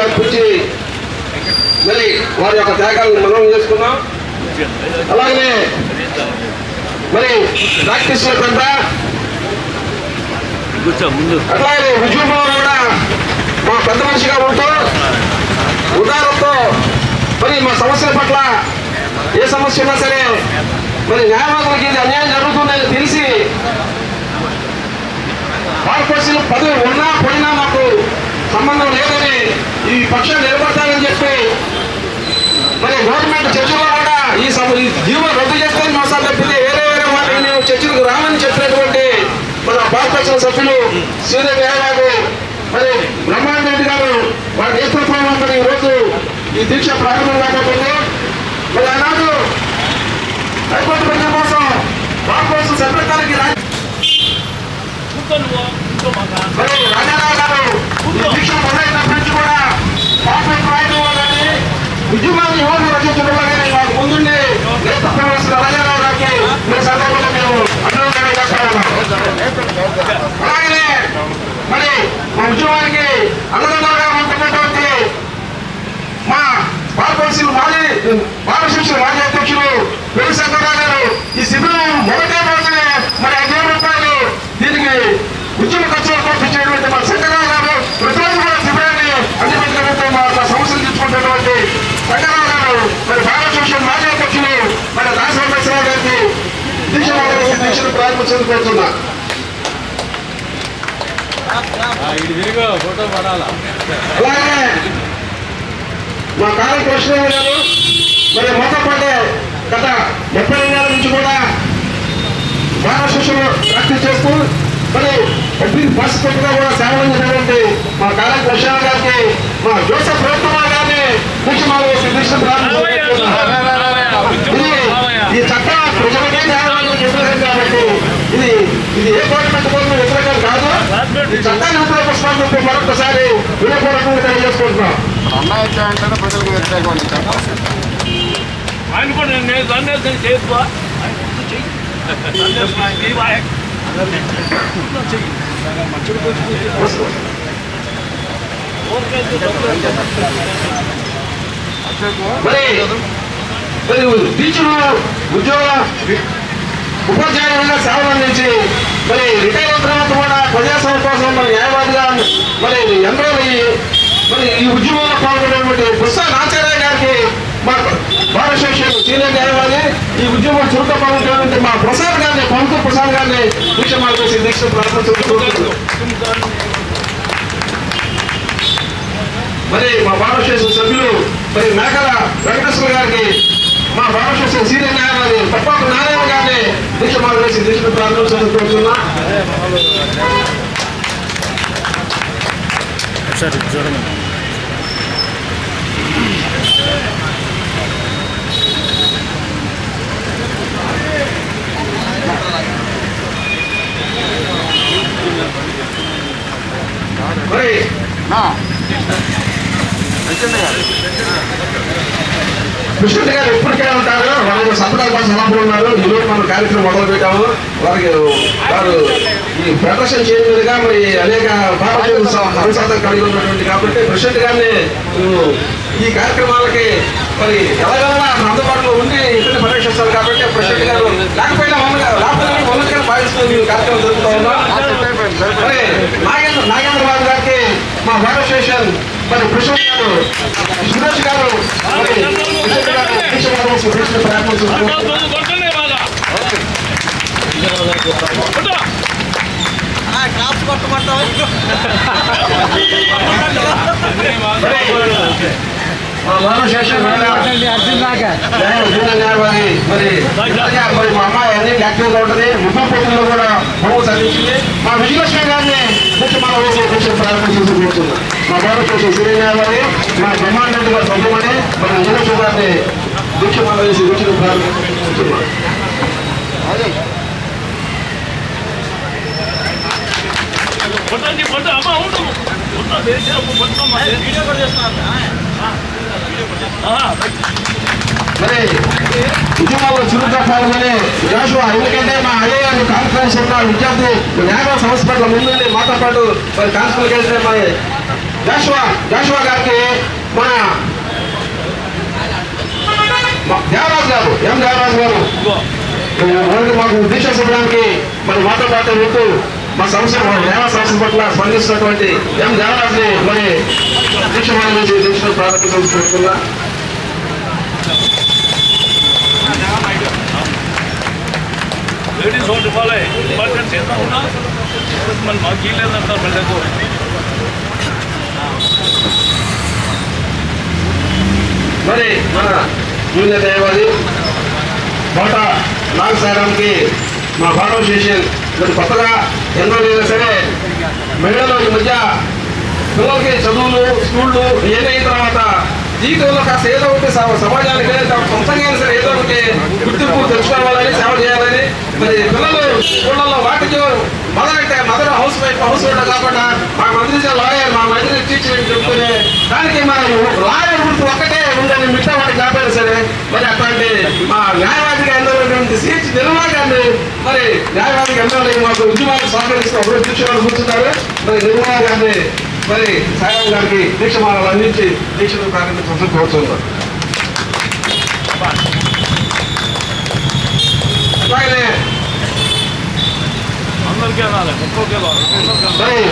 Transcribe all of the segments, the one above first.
అర్పించి మరి వారి యొక్క త్యాగాలను మనం చేసుకున్నాం. అలాగే మరి ప్రాక్టీస్ లేకుండా అట్లాగే ఉద్యమంలో కూడా మా పెద్ద మనిషిగా ఉంటూ ఉదాహరణతో మరి మా సమస్యల పట్ల ఏ సమస్య ఉన్నా సరే మరి న్యాయవాదులకి ఇది అన్యాయం జరుగుతుందని తెలిసి కార్పొరేషన్ పదవి ఉన్నా పోయినా మాకు సంబంధం లేదని ఈ పక్షాన్ని నిలబడతానని చెప్పి మరి గవర్నమెంట్ చర్చలో కూడా ఈ జీవో రద్దు చేస్తే మోసాలు తప్పితే వేరే వాటిని మేము చర్చలకు రామని చెప్పినటువంటి మన కార్పొరేషన్ సభ్యులు శ్రీదేవి న్యాయవాదు మరి బ్రహ్మాండ రెడ్డి గారు వారి నేతృత్వంలో మరి ఈరోజు ఈ దీక్ష ప్రారంభం కాకపోతే మరి ఆనాడు హైకోర్టు ప్రజల కోసం కార్పొరేషన్ సభ్యత్వానికి రాజారావు గారు దీక్ష మొదలైనప్పటి నుంచి కూడా కార్పొరేట్ రాయడంలో కానీ ఉద్యమాన్ని యువత రచించడంలో కానీ మాకు ముందుండి నేతృత్వం వస్తున్న రాజారావు గారికి ఈ సందర్భంగా మేము అభినందన చేస్తాము. అలాగే మరి మా ఉద్యమానికి అన్నదండగా ఉంటున్నటువంటి మా కార్పొరేషన్ బాలశిక్షణ మాజీ అధ్యక్షులు వెంకటశంకరరావు గారు ఈ శిబిరం మొదటే రోజునే మరి 5,000 రూపాయలు దీనికి ఉద్యమ ఖర్చులు పంపించినటువంటి మా శంకరరావు గారు ప్రతిరోజు కూడా శిబిరాన్ని అందిపెట్టినటువంటి మా సమస్యలు తీసుకుంటున్నటువంటి శంకరరావు గారు మరి బాలశిక్షణ మాజీ అధ్యక్షులు మరి రాజశేఖరరావు గారికి దీక్షను ప్రారంభించడం కోరుతున్నా. అలాగే మా కాలం కృష్ణరావు గారు మరి మొదపడే గత 30 ఏళ్ళ నుంచి కూడా బాలశిక్షణ ప్రాక్టీస్ చేస్తూ మరి పరిస్థితిగా కూడా సేవలు అందించినటువంటి మా కాలం కృష్ణరావు గారికి మా జోసెఫ్ రవికుమార్ గారిని దీక్ష ఈ చట్టం ప్రజలకే వ్యతిరేకం కాబట్టి ఇది ఏ గవర్నమెంట్ కోసం వ్యతిరేకం కాదు. ఈ చట్టాన్ని వ్యతిరేకిస్తామని చెప్పి మరొకసారి వినపూర్వకంగా తెలియజేసుకుంటున్నాం. అన్నాయంటే ప్రజలకు వ్యతిరేకం ఆయన కూడా నేను దాన్ని చేసుకో మరి టీచరు ఉద్యోగ ఉపాధ్యాయులుగా సేవలు అందించి మరి రిటైర్ అయిన తర్వాత కూడా ప్రజాస్వామ్యం కోసం మరి న్యాయవాదిగా మరి ఎంతో మరి ఈ ఉద్యమంలో పాల్గొనేటువంటి ప్రసాద్ ఆచార్య గారికి మా భారతదేశం సీనియర్ న్యాయవాది ఈ ఉద్యమం చురుగ్గా పాల్గొనేటువంటి మా ప్రసాద్ గారిని పంతు ప్రసాద్ గారిని దీక్ష మార్చేసి దీక్ష ప్రారంభించడం. మరి మా భారతదేశం సభ్యులు మరి మేకల వెంకటేశ్వర గారికి మా భారతదేశం సీనియర్ న్యాయవాది పట్టాకు నారాయణ గారిని దీక్ష మార్చేసి దీక్షను ప్రారంభించడం కోరుతున్నా. మరి కృష్ణుడి గారు ఎప్పటికే ఉంటారు. వాళ్ళు సంతకాల కోసం సభ్యులు ఉన్నారు. ఈరోజు మనం కార్యక్రమం మొదలు పెట్టాము. వారు ఈ ఫెడరేషన్ చేయగా మరి అనేక సంసాధన కలిగి ఉన్నటువంటి కాబట్టి కృష్ణుడి గారిని ఈ కార్యక్రమాలకి మరి ఎలాగైనా అందుబాటులో ఉండి ఇతరులు పరీక్షిస్తారు కాబట్టి ప్రెసిడెంట్ గారు లేకపోయినా మొదలుగా భావిస్తూ ఈ కార్యక్రమం జరుగుతూ ఉన్నాం. మరి నాగేంద్రబాబు గారికి మా భారతదేశం మరి ప్రెసిడెంట్ గారు సురేష్ గారు మరి మా అమ్మాయి అన్ని యాక్టివ్గా ఉంటుంది. ముప్పై పోటీల్లో కూడా బహుమతి సాధించింది. మా విజయలక్ష్మి గారిని మన ఊరు ప్రారంభించి కూర్చున్నాం. మా భారతదేశం శ్రీనివారి మా బ్రహ్మాండ రెడ్డి గారు సభ్యమని మన విజయలక్ష్మి గారిని దీక్ష వేసి దీక్షను ప్రారంభించుకుంటున్నాం. మరి ఉద్యమాల్లో చురుగ్గా పాల్గొని జాషువా ఎందుకంటే మా అయ్యగారు కాన్ఫరెన్స్ ఉన్న విద్యార్థి న్యాయ సంస్థ పట్ల ముందుండి మాతో పాటు మరి కాన్ఫరెన్స్ మరి జాషువా గారికి మాకు దీక్ష శిబిరానికి మరి మాతో పాటు ఉంటూ మా సంస్థ న్యాయ సంస్థ పట్ల స్పందిస్తున్నటువంటి ఎం దేవరాజుని మరి దీక్ష నుంచి దీక్షను ప్రారంభించుకుంటున్నా. లేడీస్ ఓటు ఇవ్వాలి ఇంపార్టెంట్ చేద్దాం ఉన్నా మళ్ళీ మాకు ఈ లేదంటారు మళ్ళీ మరి మన జూనియర్ న్యాయవాది కోట నాగసారానికి మా బార్ అసోసియేషన్ మరి కొత్తగా ఎన్నో లేదా సరే మహిళలు ఈ మధ్య పిల్లలకి చదువులు స్కూళ్ళు ఇవన్నీ అయిన తర్వాత జీవితంలో కాస్త ఏదో ఒకటి సమాజానికి సొంతంగా సరే ఏదో ఒకటి గుర్తింపు తెచ్చుకోవాలని సేవ చేయాలని మరి పిల్లలు స్కూళ్ళల్లో వాటికి mother house wife house wife కాకుండా మా మంత్రి లాయర్ మా మంత్రి టీచర్ చెప్తూనే దానికి మన లాయర్ గుర్తు ఒక్కటే ఉందని మిగతా వాటికి కాపాడు సరే మరి అట్లాంటి మా న్యాయవాదిగా ఎన్నోటువంటి సీట్ నిర్వాహాన్ని మరి న్యాయవాదికి ఎన్నో మాకు ఉద్యమాలకు సహకరిస్తూ ఒకరు దీక్షలు కూర్చున్నారు మరి నిర్వాహాన్ని మరి సాయం గారికి దీక్షమాలను అందించి దీక్షను ప్రారంభించాల్సి కోరుతున్నారు. అలాగే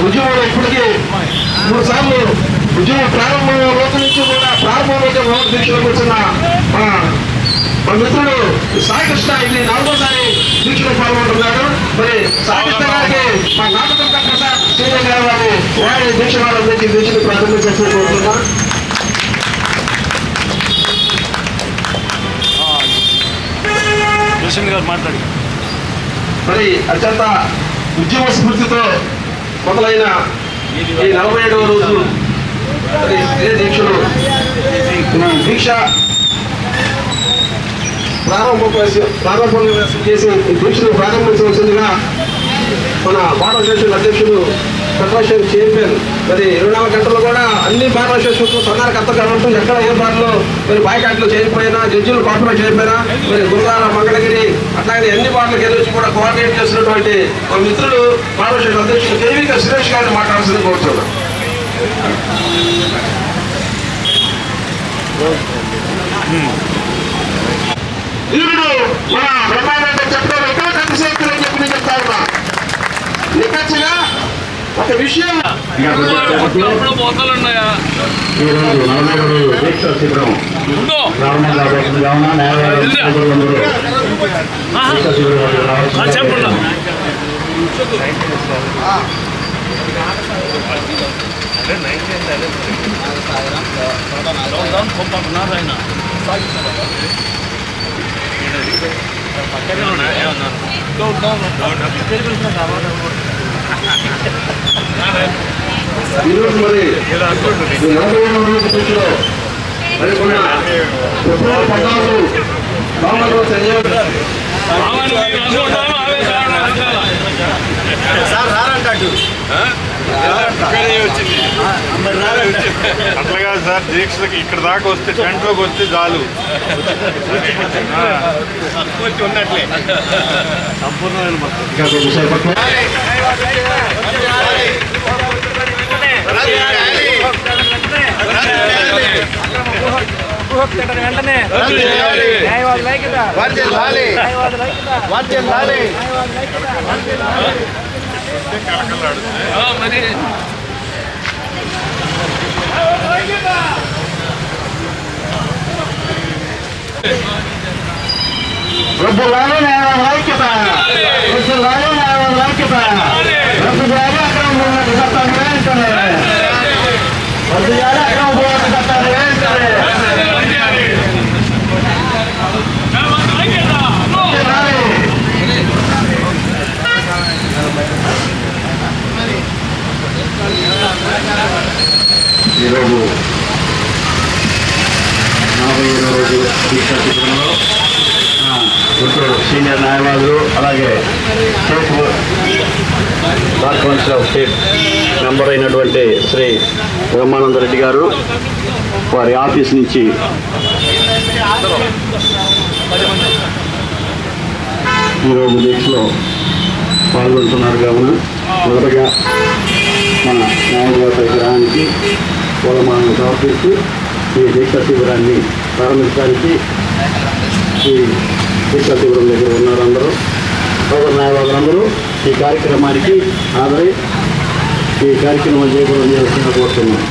ఉద్యమంలో ఇప్పటికీ 3 సార్లు ఉద్యమం ప్రారంభం రోజు నుంచి కూడా ప్రారంభం రోజు దీక్షలో కూర్చున్న మా మిత్రుడు సాయికృష్ణ ఇది 4వ దీక్షలో పాల్గొంటున్నాడు. మరి సాయికృష్ణ గారికి మా నాటకం ప్రసాద్ సీనియర్ న్యాయవాది వారి దీక్షలు అందించి దీక్షను ప్రారంభించాల్సి కోరుతున్నా. మాట్లాడి మరి అత్యంత ఉద్యమ స్ఫూర్తితో మొదలైన ఈ 47వ రోజు మరి దీక్షలు దీక్ష ప్రారంభం చేసి దీక్షను ప్రారంభించవలసిందిగా మన బార్ అసోసియేషన్ అధ్యక్షుడు ఫెడరేషన్ చైర్మన్ మరి 24 గంటలు కూడా అన్ని బార్ అసోసియేషన్ సన్నానికి అంతకాలంటూ ఎక్కడ ఏ బార్లో మరి బాయ్కాట్లు చేయకపోయినా జడ్జిలు కాంప్రమైజ్ చేయకపోయినా మరి గురుగార మంగళగిరి అట్లాగే అన్ని బార్లకు వెళ్ళొచ్చి కూడా కోఆర్డినేట్ చేసినటువంటి మా మిత్రులు బార్ అసోసియేషన్ అధ్యక్షుడు కేవీకే సురేష్ గారిని మాట్లాడాల్సింది కోరుతున్నాను. వీరుడు మన బ్రహ్మాండ చెప్పడం ఎక్కడ అతిశక్తులు అని చెప్పి నేను చెప్తా ఉన్నా. నిఖచ్చిగా ఒక విషయం పోతాలున్నాయా దీక్ష శిబిరం ప్రారంభం కాబోతుంది కావున న్యాయవాదులు దీక్ష శిబిరం చెప్పండి ఈరోజు మరి 47వ రోజు దీక్షలో మరి కొన్ని ఫిబ్రవరి 14 కామన్లో సంజయ్ అట్లా కాదు సార్, దీక్షలకి ఇక్కడ దాకా వస్తే టెంట్లోకి వస్తే చాలు ఉన్నట్లే సంపూర్ణమైన మరి రద్దులాలి న్యాయవాదుల ఐక్యత, రద్దులాలి న్యాయవాదుల ఐక్యత, రద్దులాలి అక్రమ భూములకు చట్టాన్ని వేయించండి, రద్దులాలి అక్రమ భూములకు చట్టాన్ని వేయించండి. ఈరోజు 47వ రోజు దీక్ష శిబిరంలో గుంటూరు సీనియర్ న్యాయవాదులు అలాగే state bar council of state member అయినటువంటి శ్రీ బ్రహ్మానందరెడ్డి గారు వారి ఆఫీస్ నుంచి ఈరోజు దీక్షలో పాల్గొంటున్నారు కావున మొదటగా మన న్యాయవాద విగ్రహానికి పూలమాలను సమర్పిస్తూ ఈ దీక్ష శిబిరాన్ని ప్రారంభించడానికి శ్రీ శ్రీకాకుళం దగ్గర ఉన్నారు. అందరూ సోదర న్యాయవాదులందరూ ఈ కార్యక్రమానికి హాజరై ఈ కార్యక్రమం చేయడం చేస్తున్నా కోరుతున్నాం.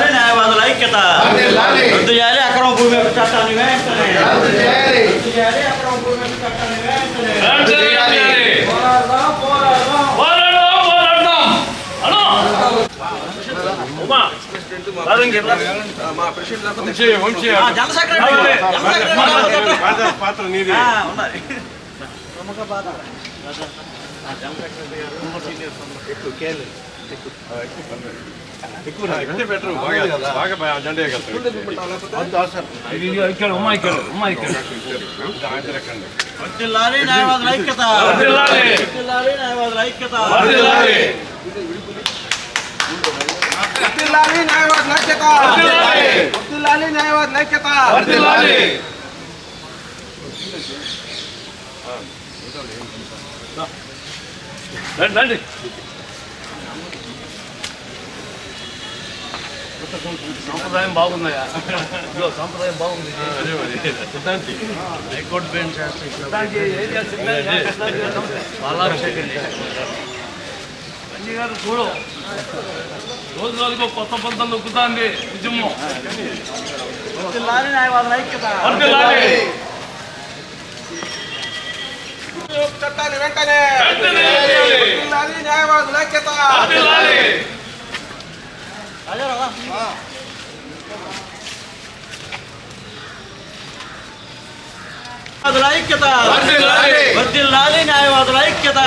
న్యాయవాదుల ఐక్యత రద్దు చేయాలి అక్రమ భూమి యొక్క చట్టాన్ని వెంటనే రద్దు చేయాలి అక్రమ భూమి యొక్క చట్టాన్ని వెంటనే పాత్ర నీది ప్రముఖ పాత్ర బెటర్ బాగా జెండా వర్ధిల్లాలి న్యాయవాదుల ఐక్యత వర్ధిల్లాలి న్యాయవాదుల ఐక్యత వర్ధిల్లాలి న్యాయవాదుల ఐక్యత వర్ధిల్లాలి న్యాయవాదుల ఐక్యత వర్ధిల్లాలి రండి సంప్రదాయం బాగుందయా సంప్రదాయం బాగుంది హైకోర్టు బెంచ్ అన్ని గారు చూడు రోజు రోజుకు కొత్త పంతం నొక్కుతాంది ఉద్యమం. వర్ధిల్లాలి న్యాయవాదుల ఐక్యత చట్టాన్ని వెంటనే వర్ధిల్లాలి న్యాయవాదుల ఐక్యత ఐక్యత వర్ధిల్లాలి న్యాయవాదుల ఐక్యత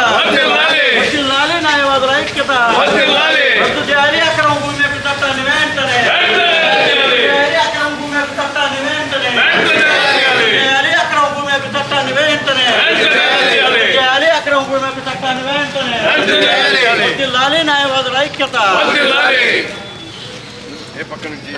వర్ధిల్లాలి న్యాయవాదుల ఐక్యత రద్దు చేయాలి అక్రమ భూమి యొక్క చట్టాన్ని వెంటనే అక్రమ భూమి యొక్క చట్టాన్ని వెంటనే చేయాలి అక్రమ భూమి యొక్క చట్టాన్ని వెంటనే చేయాలి అక్రమ భూమి యొక్క చట్టాన్ని వెంటనే వర్ధిల్లాలి న్యాయవాదుల ఐక్యత ఏ పక్క నుంచి